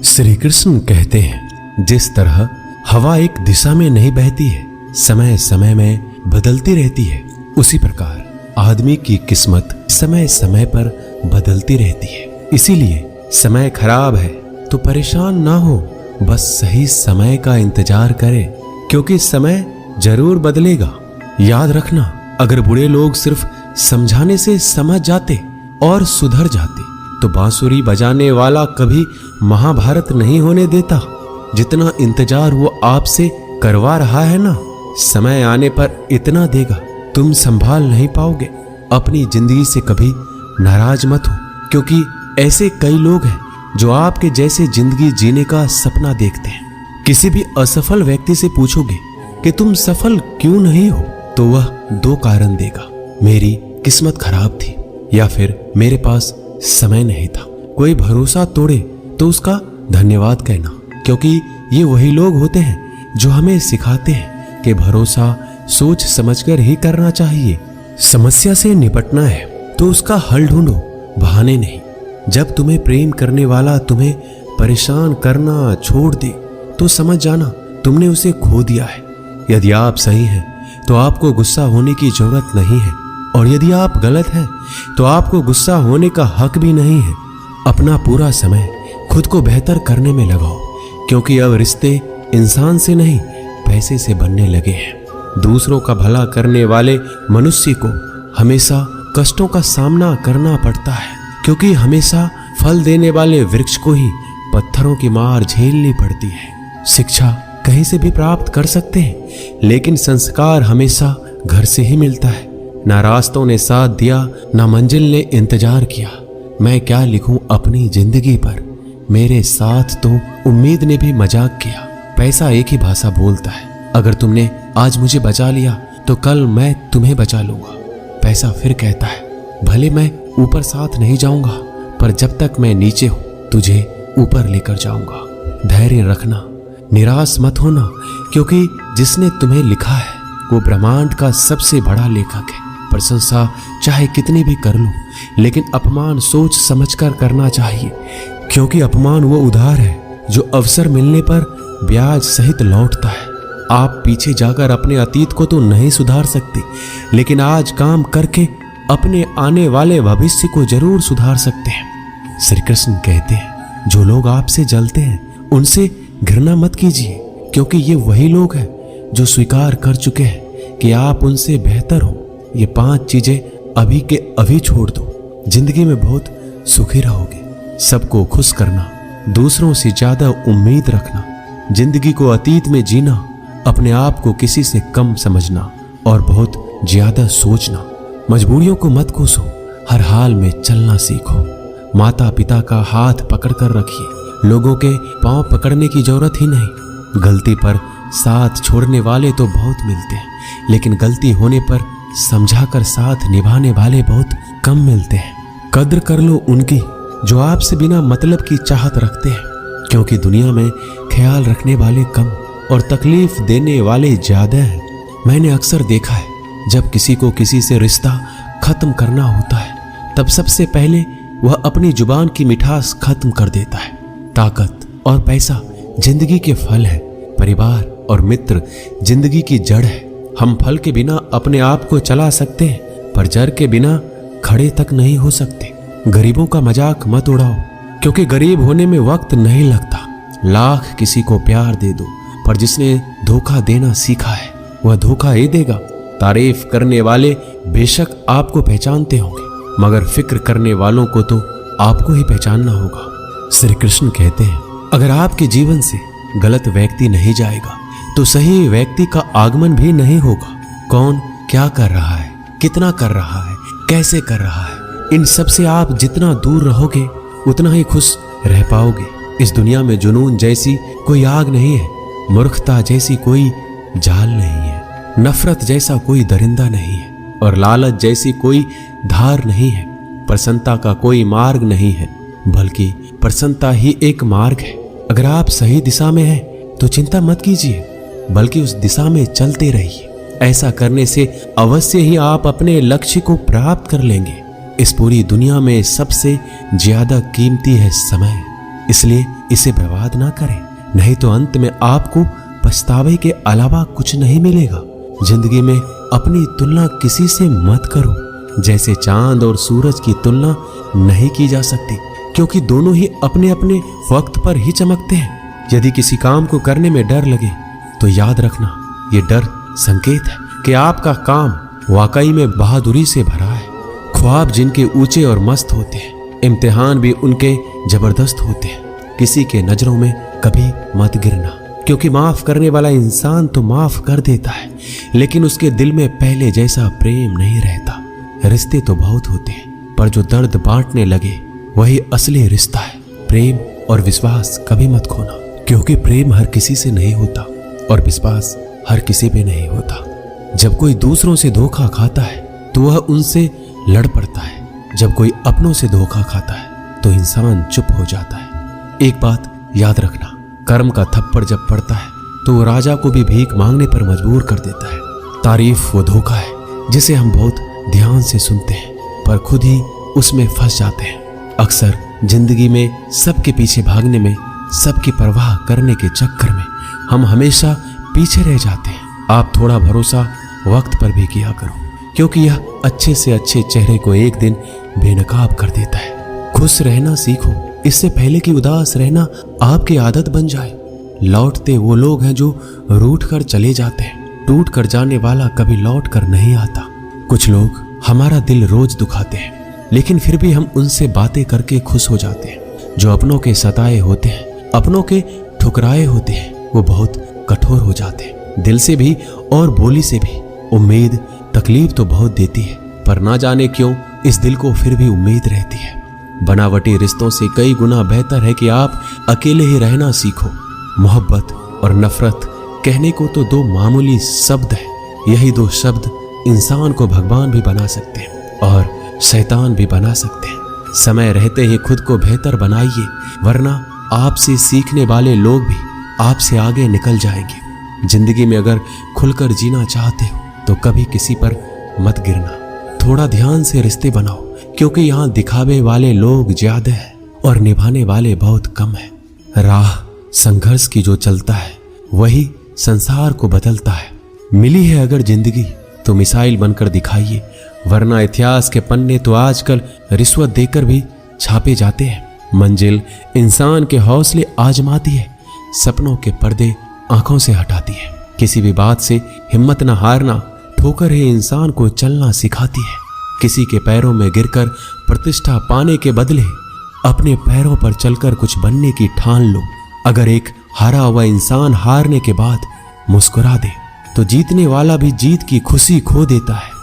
श्री कृष्ण कहते हैं, जिस तरह हवा एक दिशा में नहीं बहती है, समय समय में बदलती रहती है, उसी प्रकार आदमी की किस्मत समय समय पर बदलती रहती है। इसीलिए समय खराब है तो परेशान ना हो, बस सही समय का इंतजार करें, क्योंकि समय जरूर बदलेगा। याद रखना, अगर बुरे लोग सिर्फ समझाने से समझ जाते और सुधर जाते तो बांसुरी बजाने वाला कभी महाभारत नहीं होने देता। जितना इंतजार वो आपसे करवा रहा है ना, समय आने पर इतना देगा तुम संभाल नहीं पाओगे। अपनी जिंदगी से कभी नाराज मत हो, क्योंकि ऐसे कई लोग हैं जो आपके जैसे जिंदगी जीने का सपना देखते हैं। किसी भी असफल व्यक्ति से पूछोगे कि तुम सफल क्यों नहीं हो, तो वह दो कारण देगा, मेरी किस्मत खराब थी या फिर मेरे पास समय नहीं था। कोई भरोसा तोड़े तो उसका धन्यवाद कहना, क्योंकि ये वही लोग होते हैं जो हमें सिखाते हैं कि भरोसा सोच समझकर ही करना चाहिए। समस्या से निपटना है तो उसका हल ढूंढो, बहाने नहीं। जब तुम्हें प्रेम करने वाला तुम्हें परेशान करना छोड़ दे तो समझ जाना तुमने उसे खो दिया है। यदि आप सही हैं तो आपको गुस्सा होने की जरूरत नहीं है, और यदि आप गलत हैं तो आपको गुस्सा होने का हक भी नहीं है। अपना पूरा समय खुद को बेहतर करने में लगाओ, क्योंकि अब रिश्ते इंसान से नहीं पैसे से बनने लगे हैं। दूसरों का भला करने वाले मनुष्य को हमेशा कष्टों का सामना करना पड़ता है, क्योंकि हमेशा फल देने वाले वृक्ष को ही पत्थरों की मार झेलनी पड़ती है। शिक्षा कहीं से भी प्राप्त कर सकते हैं, लेकिन संस्कार हमेशा घर से ही मिलता है। ना रास्तों ने साथ दिया, ना मंजिल ने इंतजार किया। मैं क्या लिखूं अपनी जिंदगी पर, मेरे साथ तो उम्मीद ने भी मजाक किया। पैसा एक ही भाषा बोलता है, अगर तुमने आज मुझे बचा लिया तो कल मैं तुम्हें बचा लूंगा। पैसा फिर कहता है, भले मैं ऊपर साथ नहीं जाऊंगा, पर जब तक मैं नीचे हूं तुझे ऊपर लेकर जाऊंगा। धैर्य रखना, निराश मत होना, क्योंकि जिसने तुम्हें लिखा है वो ब्रह्मांड का सबसे बड़ा लेखक है। प्रशंसा चाहे कितनी भी कर लो, लेकिन अपमान सोच समझकर करना चाहिए, क्योंकि अपमान वो उधार है जो अवसर मिलने पर ब्याज सहित लौटता है। आप पीछे जाकर अपने अतीत को तो नहीं सुधार सकते, लेकिन आज काम करके अपने आने वाले भविष्य को जरूर सुधार सकते हैं। श्री कृष्ण कहते हैं, जो लोग आपसे जलते हैं उनसे घृणा मत कीजिए, क्योंकि ये वही लोग हैं जो स्वीकार कर चुके हैं कि आप उनसे बेहतर हो। ये 5 चीजें अभी के अभी छोड़ दो, जिंदगी में बहुत सुखी रहोगे। सबको खुश करना, दूसरों से ज्यादा उम्मीद रखना, जिंदगी को अतीत में जीना, अपने आप को किसी से कम समझना और बहुत ज्यादा सोचना। मजबूरियों को मत कोसो, हर हाल में चलना सीखो। माता पिता का हाथ पकड़कर रखिए, लोगों के पांव पकड़ने की जरूरत ही नहीं। गलती पर साथ छोड़ने वाले तो बहुत मिलते हैं, लेकिन गलती होने पर समझाकर साथ निभाने वाले बहुत कम मिलते हैं। कद्र कर लो उनकी जो आपसे बिना मतलब की चाहत रखते हैं, क्योंकि दुनिया में ख्याल रखने वाले कम और तकलीफ देने वाले ज्यादा हैं। मैंने अक्सर देखा है, जब किसी को किसी से रिश्ता खत्म करना होता है तब सबसे पहले वह अपनी जुबान की मिठास खत्म कर देता है। ताकत और पैसा जिंदगी के फल है, परिवार और मित्र जिंदगी की जड़ है। हम फल के बिना अपने आप को चला सकते हैं, पर जड़ के बिना खड़े तक नहीं हो सकते। गरीबों का मजाक मत उड़ाओ, क्योंकि गरीब होने में वक्त नहीं लगता। लाख किसी को प्यार दे दो, पर जिसने धोखा देना सीखा है वह धोखा ही देगा। तारीफ करने वाले बेशक आपको पहचानते होंगे, मगर फिक्र करने वालों को तो आपको ही पहचानना होगा। श्री कृष्ण कहते हैं, अगर आपके जीवन से गलत व्यक्ति नहीं जाएगा तो सही व्यक्ति का आगमन भी नहीं होगा। कौन क्या कर रहा है, कितना कर रहा है, कैसे कर रहा है, इन सब से आप जितना दूर रहोगे उतना ही खुश रह पाओगे। इस दुनिया में जुनून जैसी कोई आग नहीं है, मूर्खता जैसी कोई जाल नहीं है, नफरत जैसा कोई दरिंदा नहीं है, और लालच जैसी कोई धार नहीं है। प्रसन्नता का कोई मार्ग नहीं है, बल्कि प्रसन्नता ही एक मार्ग है। अगर आप सही दिशा में हैं तो चिंता मत कीजिए, बल्कि उस दिशा में चलते रहिए। ऐसा करने से अवश्य ही आप अपने लक्ष्य को प्राप्त कर लेंगे। इस पूरी दुनिया में सबसे ज्यादा कीमती है समय। इसलिए इसे बर्बाद ना करें, नहीं तो अंत में आपको पछतावे के अलावा कुछ नहीं मिलेगा। जिंदगी में अपनी तुलना किसी से मत करो। जैसे चांद और सूरज की तुलना नहीं की जा सकती, क्योंकि दोनों ही अपने अपने वक्त पर ही चमकते हैं। यदि किसी काम को करने में डर लगे तो याद रखना, ये डर संकेत है कि आपका काम वाकई में बहादुरी से भरा है। ख्वाब जिनके ऊंचे और मस्त होते हैं, इम्तिहान भी उनके जबरदस्त होते हैं। किसी के नजरों में कभी मत गिरना, क्योंकि माफ करने वाला इंसान तो माफ कर देता है, लेकिन उसके दिल में पहले जैसा प्रेम नहीं रहता। रिश्ते तो बहुत होते हैं, पर जो दर्द बांटने लगे वही असली रिश्ता है। प्रेम और विश्वास कभी मत खोना, क्योंकि प्रेम हर किसी से नहीं होता और विश्वास हर किसी पे नहीं होता। जब कोई दूसरों से धोखा खाता है तो वह उनसे लड़ पड़ता है। जब कोई अपनों से धोखा खाता है तो इंसान चुप हो जाता है। एक बात याद रखना, कर्म का थप्पड़ जब पड़ता है तो वो राजा को भी भीख मांगने पर मजबूर कर देता है। तारीफ वो धोखा है जिसे हम बहुत ध्यान से सुनते हैं, पर खुद ही उसमें फंस जाते हैं। अक्सर जिंदगी में सबके पीछे भागने में, सबकी परवाह करने के चक्कर में हम हमेशा पीछे रह जाते हैं। आप थोड़ा भरोसा वक्त पर भी किया करो, क्योंकि यह अच्छे से अच्छे चेहरे को एक दिन बेनकाब कर देता है। खुश रहना सीखो, इससे पहले कि उदास रहना आपकी आदत बन जाए। लौटते वो लोग हैं जो रूठ कर चले जाते हैं, टूट कर जाने वाला कभी लौट कर नहीं आता। कुछ लोग हमारा दिल रोज दुखाते हैं, लेकिन फिर भी हम उनसे बातें करके खुश हो जाते हैं। जो अपनों के सताए होते हैं, अपनों के ठुकराए होते हैं, वो बहुत कठोर हो जाते हैं, दिल से भी और बोली से भी। उम्मीद तकलीफ तो बहुत देती है, पर ना जाने क्यों इस दिल को फिर भी उम्मीद रहती है। बनावटी रिश्तों से कई गुना बेहतर है कि आप अकेले ही रहना सीखो। मोहब्बत और नफरत कहने को तो दो मामूली शब्द है। यही दो शब्द इंसान को भगवान भी बना सकते हैं और शैतान भी बना सकते हैं। समय रहते ही खुद को बेहतर बनाइए, वरना आपसे सीखने वाले लोग भी आपसे आगे निकल जाएंगे। जिंदगी में अगर खुलकर जीना चाहते हो तो कभी किसी पर मत गिरना। थोड़ा ध्यान से रिश्ते बनाओ, क्योंकि यहाँ दिखावे वाले लोग ज्यादा है और निभाने वाले बहुत कम है। राह संघर्ष की जो चलता है वही संसार को बदलता है। मिली है अगर जिंदगी तो मिसाइल बनकर दिखाइए, वरना इतिहास के पन्ने तो आजकल रिश्वत देकर भी छापे जाते हैं। मंजिल इंसान के हौसले आजमाती है, सपनों के पर्दे आंखों से हटाती है। किसी भी बात से हिम्मत न हारना, ठोकर ही इंसान को चलना सिखाती है। किसी के पैरों में गिरकर प्रतिष्ठा पाने के बदले अपने पैरों पर चलकर कुछ बनने की ठान लो। अगर एक हारा हुआ इंसान हारने के बाद मुस्कुरा दे तो जीतने वाला भी जीत की खुशी खो देता है।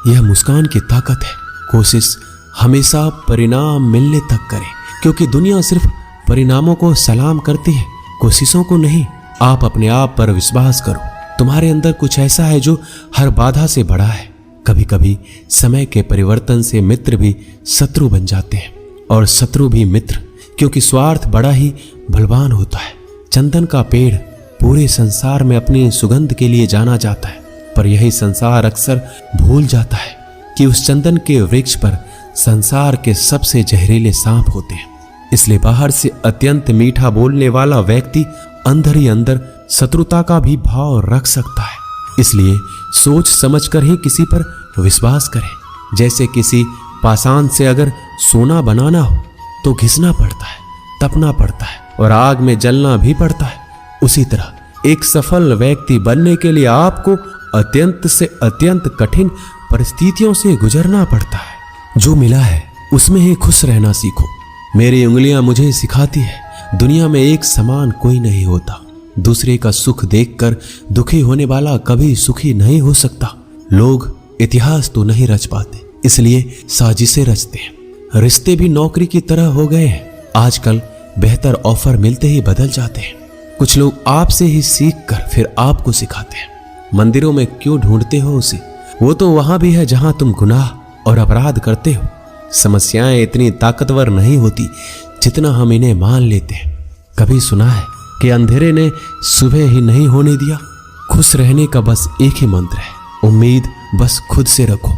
यह मुस्कान की ताकत है। कोशिश हमेशा परिणाम मिलने तक करें, क्योंकि दुनिया सिर्फ परिणामों को सलाम करती है, कोशिशों को नहीं। आप अपने आप पर विश्वास करो। तुम्हारे अंदर कुछ ऐसा है जो हर बाधा से बड़ा है। कभी कभी समय के परिवर्तन से मित्र भी शत्रु बन जाते हैं और शत्रु भी मित्र, क्योंकि स्वार्थ बड़ा ही बलवान होता है। चंदन का पेड़ पूरे संसार में अपनी सुगंध के लिए जाना जाता है, पर यही संसार अक्सर भूल जाता है कि उस चंदन के वृक्ष पर संसार के सबसे जहरीले सांप होते हैं। इसलिए बाहर से अत्यंत मीठा बोलने वाला व्यक्ति अंदर ही अंदर शत्रुता का भी भाव रख सकता है। इसलिए सोच समझकर ही किसी पर विश्वास करें। जैसे किसी पाषाण से अगर सोना बनाना हो तो घिसना पड़ता है, तपना पड़ता है और आग में जलना भी पड़ता है। उसी तरह एक सफल व्यक्ति बनने के लिए आपको अत्यंत से अत्यंत कठिन परिस्थितियों से गुजरना पड़ता है। जो मिला है उसमें ही खुश रहना सीखो। मेरी उंगलियां मुझे सिखाती है, दुनिया में एक समान कोई नहीं होता। दूसरे का सुख देखकर दुखी होने वाला कभी सुखी नहीं हो सकता। लोग इतिहास तो नहीं रच पाते, इसलिए साजिशें रचते हैं। रिश्ते भी नौकरी की तरह हो गए हैं। आजकल बेहतर ऑफर मिलते ही बदल जाते हैं। कुछ लोग आपसे ही सीख कर फिर आपको सिखाते हैं। मंदिरों में क्यों ढूंढते हो उसे? वो तो वहां भी है जहां तुम गुनाह और अपराध करते हो। समस्याएं इतनी ताकतवर नहीं होती जितना हम इन्हें मान लेते हैं। कभी सुना है कि अंधेरे ने सुबह ही नहीं होने दिया? खुश रहने का बस एक ही मंत्र है, उम्मीद बस खुद से रखो,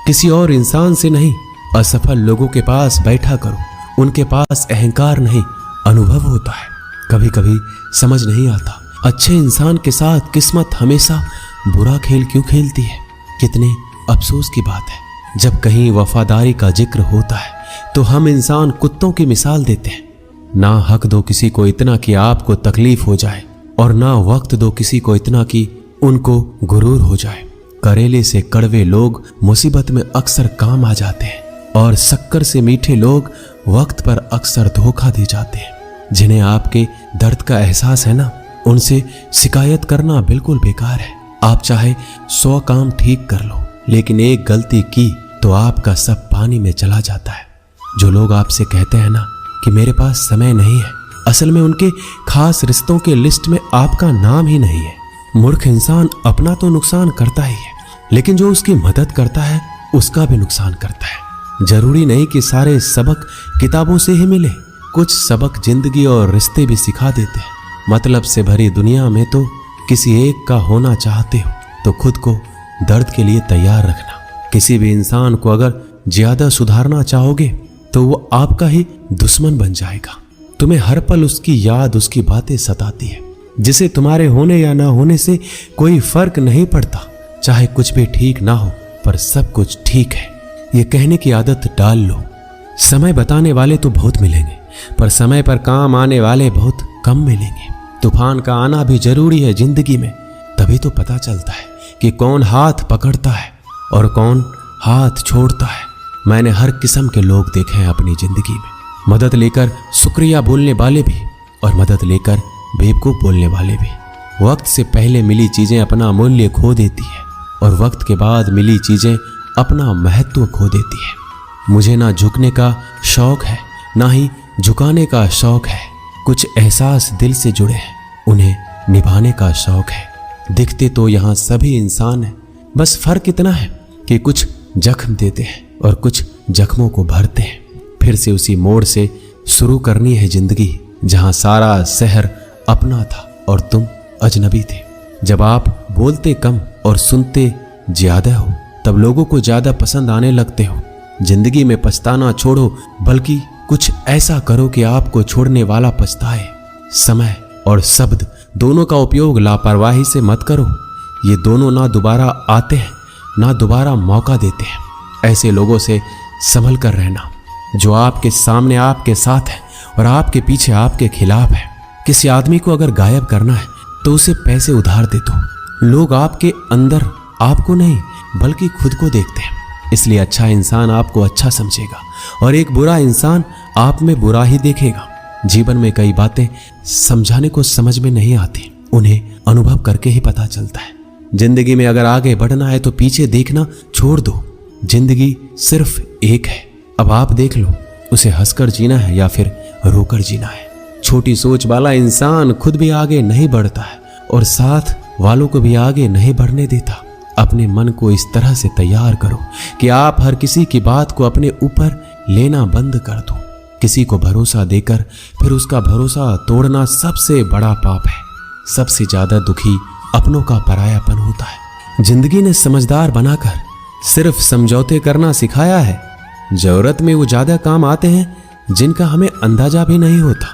किसी और इंसान से नहीं। असफल लोगों के पास बैठा करो, उनके पास अहंकार नहीं, अनुभव होता है। कभी कभी समझ नहीं आता अच्छे इंसान के साथ किस्मत हमेशा बुरा खेल क्यों खेलती है। कितने अफसोस की बात है, जब कहीं वफादारी का जिक्र होता है तो हम इंसान कुत्तों की मिसाल देते हैं। ना हक दो किसी को इतना कि आपको तकलीफ हो जाए, और ना वक्त दो किसी को इतना कि उनको गुरूर हो जाए। करेले से कड़वे लोग मुसीबत में अक्सर काम आ जाते हैं, और शक्कर से मीठे लोग वक्त पर अक्सर धोखा दे जाते हैं। जिन्हें आपके दर्द का एहसास है ना, उनसे शिकायत करना बिल्कुल बेकार है। आप चाहे 100 काम ठीक कर लो, लेकिन एक गलती की तो आपका सब पानी में चला जाता है। जो लोग आपसे कहते हैं ना कि मेरे पास समय नहीं है, असल में उनके खास रिश्तों के लिस्ट में आपका नाम ही नहीं है। मूर्ख इंसान अपना तो नुकसान करता ही है, लेकिन जो उसकी मदद करता है उसका भी नुकसान करता है। जरूरी नहीं कि सारे सबक किताबों से ही मिले, कुछ सबक जिंदगी और रिश्ते भी सिखा देते हैं। मतलब से भरी दुनिया में तो किसी एक का होना चाहते हो तो खुद को दर्द के लिए तैयार रखना। किसी भी इंसान को अगर ज्यादा सुधारना चाहोगे तो वो आपका ही दुश्मन बन जाएगा। तुम्हें हर पल उसकी याद, उसकी बातें सताती है, जिसे तुम्हारे होने या ना होने से कोई फर्क नहीं पड़ता। चाहे कुछ भी ठीक ना हो, पर सब कुछ ठीक है, ये कहने की आदत डाल लो। समय बताने वाले तो बहुत मिलेंगे, पर समय पर काम आने वाले बहुत कम मिलेंगे। तूफान का आना भी जरूरी है जिंदगी में, तभी तो पता चलता है कि कौन हाथ पकड़ता है और कौन हाथ छोड़ता है। मैंने हर किस्म के लोग देखे हैं अपनी जिंदगी में, मदद लेकर शुक्रिया बोलने वाले भी और मदद लेकर बेवकूफ बोलने वाले भी। वक्त से पहले मिली चीजें अपना मूल्य खो देती है, और वक्त के बाद मिली चीजें अपना महत्व खो देती है। मुझे ना झुकने का शौक है, ना ही झुकाने का शौक है। कुछ एहसास दिल से जुड़े हैं, उन्हें निभाने का शौक है। दिखते तो यहाँ सभी इंसान हैं, बस फर्क इतना है कि कुछ जख्म देते हैं और कुछ जख्मों को भरते हैं। फिर से उसी मोड़ से शुरू करनी है जिंदगी, जहां सारा शहर अपना था और तुम अजनबी थे। जब आप बोलते कम और सुनते ज्यादा हो, तब लोगों को ज्यादा पसंद आने लगते हो। जिंदगी में पछताना छोड़ो, बल्कि कुछ ऐसा करो कि आपको छोड़ने वाला पछताए। समय और शब्द दोनों का उपयोग लापरवाही से मत करो। ये दोनों ना दोबारा आते हैं, ना दोबारा मौका देते हैं। ऐसे लोगों से संभल कर रहना, जो आपके सामने आपके साथ है और आपके पीछे आपके खिलाफ है। किसी आदमी को अगर गायब करना है तो उसे पैसे उधार दे दो। लोग आपके अंदर आपको नहीं बल्कि खुद को देखते हैं, इसलिए अच्छा इंसान आपको अच्छा समझेगा और एक बुरा इंसान आप में बुरा ही देखेगा। जीवन में कई बातें समझाने को समझ में नहीं आती, उन्हें अनुभव करके ही पता चलता है। जिंदगी में अगर आगे बढ़ना है तो पीछे देखना छोड़ दो। जिंदगी सिर्फ एक है, अब आप देख लो उसे हंसकर जीना है या फिर रोकर जीना है। छोटी सोच वाला इंसान खुद भी आगे नहीं बढ़ता है और साथ वालों को भी आगे नहीं बढ़ने देता। अपने मन को इस तरह से तैयार करो कि आप हर किसी की बात को अपने ऊपर लेना बंद कर दो। किसी को भरोसा देकर फिर उसका भरोसा तोड़ना सबसे बड़ा पाप है। सबसे ज्यादा दुखी अपनों का परायापन होता है। जिंदगी ने समझदार बनाकर सिर्फ समझौते करना सिखाया है। जरूरत में वो ज्यादा काम आते हैं जिनका हमें अंदाजा भी नहीं होता।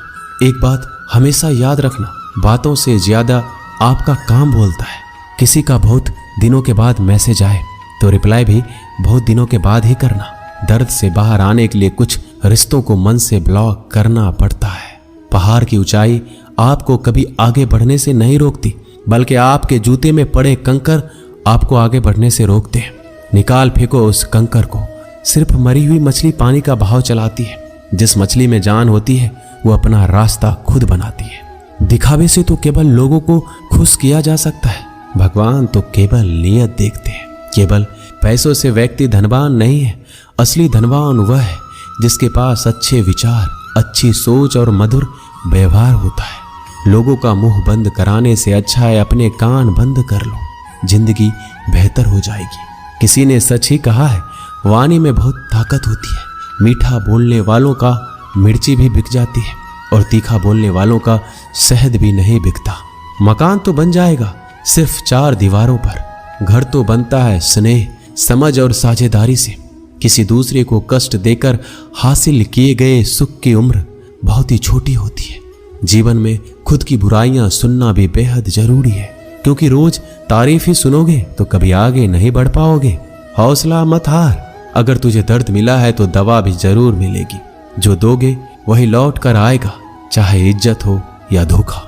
एक बात हमेशा याद रखना, बातों से ज्यादा आपका काम बोलता है। किसी का बहुत दिनों के बाद मैसेज आए तो रिप्लाई भी बहुत दिनों के बाद ही करना। दर्द से बाहर आने के लिए कुछ रिश्तों को मन से ब्लॉक करना पड़ता है। पहाड़ की ऊंचाई आपको कभी आगे बढ़ने से नहीं रोकती, बल्कि आपके जूते में पड़े कंकर आपको आगे बढ़ने से रोकते हैं। निकाल फेंको उस कंकर को। सिर्फ मरी हुई मछली पानी का बहाव चलाती है। जिस मछली में जान होती है वो अपना रास्ता खुद बनाती है। दिखावे से तो केवल लोगों को खुश किया जा सकता है, भगवान तो केवल नियत देखते हैं। केवल पैसों से व्यक्ति धनवान नहीं है, असली धनवान वह है जिसके पास अच्छे विचार, अच्छी सोच और मधुर व्यवहार होता है। लोगों का मुंह बंद कराने से अच्छा है अपने कान बंद कर लो, जिंदगी बेहतर हो जाएगी। किसी ने सच ही कहा है, वाणी में बहुत ताकत होती है। मीठा बोलने वालों का मिर्ची भी बिक जाती है और तीखा बोलने वालों का शहद भी नहीं बिकता। मकान तो बन जाएगा सिर्फ 4 दीवारों पर, घर तो बनता है स्नेह, समझ और साझेदारी से। किसी दूसरे को कष्ट देकर हासिल किए गए सुख की उम्र बहुत ही छोटी होती है। जीवन में खुद की बुराइयां सुनना भी बेहद जरूरी है, क्योंकि रोज तारीफ ही सुनोगे तो कभी आगे नहीं बढ़ पाओगे। हौसला मत हार, अगर तुझे दर्द मिला है तो दवा भी जरूर मिलेगी। जो दोगे वही लौट कर आएगा, चाहे इज्जत हो या धोखा।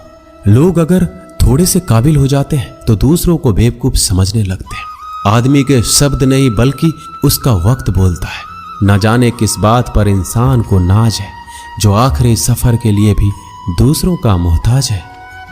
लोग अगर थोड़े से काबिल हो जाते हैं तो दूसरों को बेवकूफ समझने लगते हैं। आदमी के शब्द नहीं बल्कि उसका वक्त बोलता है। न जाने किस बात पर इंसान को नाज है, जो आखिरी सफर के लिए भी दूसरों का मोहताज है।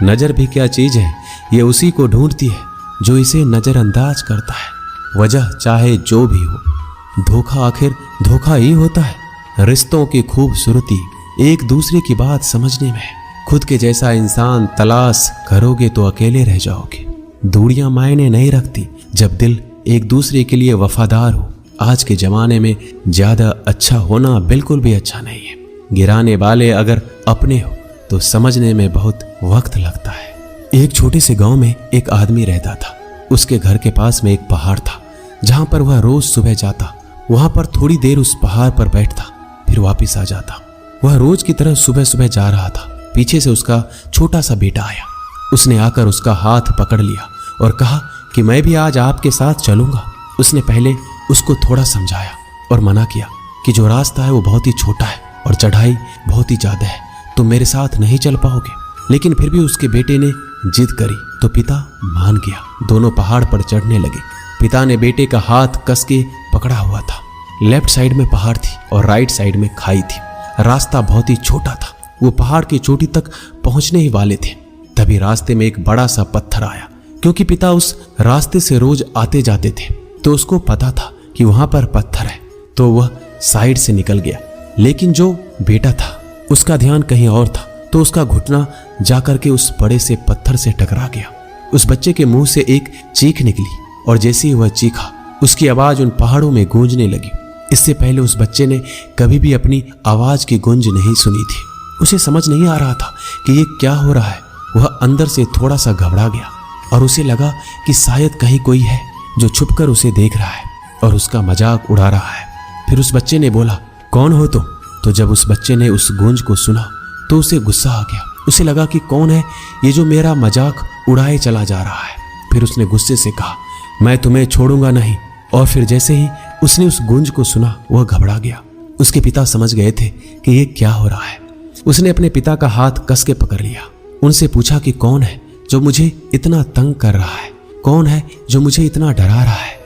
नजर भी क्या चीज है, ये उसी को ढूंढती है जो इसे नजरअंदाज करता है। वजह चाहे जो भी हो, धोखा आखिर धोखा ही होता है। रिश्तों की खूबसूरती एक दूसरे की बात समझने में है। खुद के जैसा इंसान तलाश करोगे तो अकेले रह जाओगे। दूरियां मायने नहीं रखती जब दिल एक दूसरे के लिए वफादार हो। आज के जमाने में ज्यादा अच्छा होना बिल्कुल भी अच्छा नहीं है। गिराने वाले अगर अपने हो तो समझने में बहुत वक्त लगता है। एक छोटे से गांव में एक आदमी रहता था। उसके घर के पास में एक पहाड़ था, जहां पर वह रोज सुबह जाता। वहां पर थोड़ी देर उस पहाड़ पर बैठता, फिर वापस आ जाता। वह रोज की तरह सुबह सुबह जा रहा था। पीछे से उसका छोटा सा बेटा आया। उसने आकर उसका हाथ पकड़ लिया और कहा कि मैं भी आज आपके साथ चलूंगा। उसने पहले उसको थोड़ा समझाया और मना किया कि जो रास्ता है वो बहुत ही छोटा है और चढ़ाई बहुत ही ज्यादा है, तुम मेरे साथ नहीं चल पाओगे। लेकिन फिर भी उसके बेटे ने जिद करी तो पिता मान गया। दोनों पहाड़ पर चढ़ने लगे। पिता ने बेटे का हाथ कस के पकड़ा हुआ था। लेफ्ट साइड में पहाड़ थी और राइट साइड में खाई थी। रास्ता बहुत ही छोटा था। वो पहाड़ की चोटी तक पहुंचने ही वाले थे, तभी रास्ते में एक बड़ा सा पत्थर आया। क्योंकि पिता उस रास्ते से रोज आते जाते थे तो उसको पता था कि वहां पर पत्थर है, तो वह साइड से निकल गया। लेकिन जो बेटा था उसका ध्यान कहीं और था, तो उसका घुटना जाकर के उस बड़े से पत्थर से टकरा गया। उस बच्चे के मुंह से एक चीख निकली और जैसे ही वह चीखा, उसकी आवाज उन पहाड़ों में गूंजने लगी। इससे पहले उस बच्चे ने कभी भी अपनी आवाज की गूंज नहीं सुनी थी। उसे समझ नहीं आ रहा था कि ये क्या हो रहा है। वह अंदर से थोड़ा सा घबरा गया और उसे लगा कि शायद कहीं कोई है जो छुपकर उसे देख रहा है और उसका मजाक उड़ा रहा है। फिर उस बच्चे ने बोला, कौन हो तुम? तो जब उस बच्चे ने उस गूंज को सुना तो उसे गुस्सा आ गया। उसे लगा कि कौन है ये जो मेरा मजाक उड़ाए चला जा रहा है। फिर उसने गुस्से से कहा, मैं तुम्हें छोड़ूंगा नहीं। और फिर जैसे ही उसने उस गूंज को सुना वह घबरा गया। उसके पिता समझ गए थे कि ये क्या हो रहा है। उसने अपने पिता का हाथ कस के पकड़ लिया। उनसे पूछा कि कौन है जो मुझे इतना तंग कर रहा है, कौन है जो मुझे इतना डरा रहा है।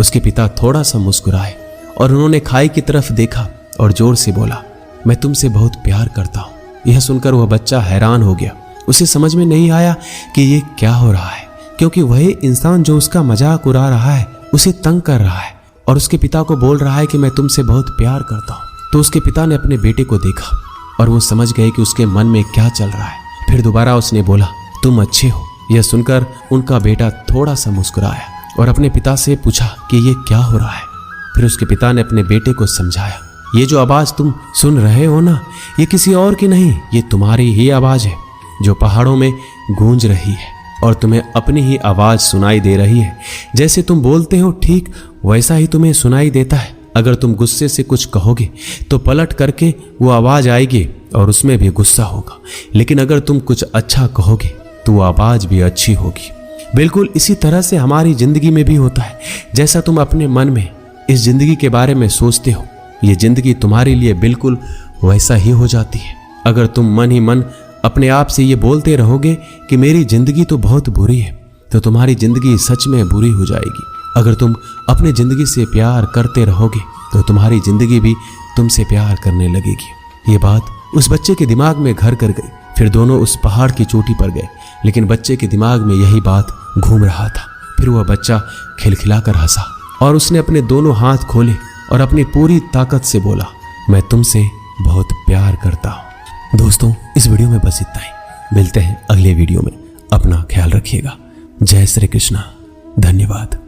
उसके पिता थोड़ा सा मुस्कुराए और उन्होंने खाई की तरफ देखा और जोर से बोला, मैं तुमसे बहुत प्यार करता हूँ। यह सुनकर वह बच्चा हैरान हो गया। उसे समझ में नहीं आया कि ये क्या हो रहा है, क्योंकि वही इंसान जो उसका मजाक उड़ा रहा है उसे तंग कर रहा है और उसके पिता को बोल रहा है कि मैं तुमसे बहुत प्यार करता हूँ। तो उसके पिता ने अपने बेटे को देखा और वो समझ गए कि उसके मन में क्या चल रहा है। फिर दोबारा उसने बोला, तुम अच्छे हो। यह सुनकर उनका बेटा थोड़ा सा मुस्कुराया और अपने पिता से पूछा कि ये क्या हो रहा है। फिर उसके पिता ने अपने बेटे को समझाया, ये जो आवाज तुम सुन रहे हो ना, ये किसी और की नहीं, ये तुम्हारी ही आवाज है जो पहाड़ों में गूंज रही है और तुम्हें अपनी ही आवाज सुनाई दे रही है। जैसे तुम बोलते हो ठीक वैसा ही तुम्हें सुनाई देता है। अगर तुम गुस्से से कुछ कहोगे तो पलट करके वो आवाज आएगी और उसमें भी गुस्सा होगा, लेकिन अगर तुम कुछ अच्छा कहोगे तो वो आवाज भी अच्छी होगी। बिल्कुल इसी तरह से हमारी जिंदगी में भी होता है। जैसा तुम अपने मन में इस जिंदगी के बारे में सोचते हो, ये जिंदगी तुम्हारे लिए बिल्कुल वैसा ही हो जाती है। अगर तुम मन ही मन अपने आप से ये बोलते रहोगे कि मेरी जिंदगी तो बहुत बुरी है, तो तुम्हारी जिंदगी सच में बुरी हो जाएगी। अगर तुम अपनी जिंदगी से प्यार करते रहोगे तो तुम्हारी जिंदगी भी तुमसे प्यार करने लगेगी। ये बात उस बच्चे के दिमाग में घर कर गई। फिर दोनों उस पहाड़ की चोटी पर गए, लेकिन बच्चे के दिमाग में यही बात घूम रहा था। फिर वह बच्चा खिलखिलाकर हंसा और उसने अपने दोनों हाथ खोले और अपनी पूरी ताकत से बोला, मैं तुमसे बहुत प्यार करता हूं। दोस्तों, इस वीडियो में बस इतना ही। मिलते हैं अगले वीडियो में। अपना ख्याल रखिएगा। जय श्री कृष्णा। धन्यवाद।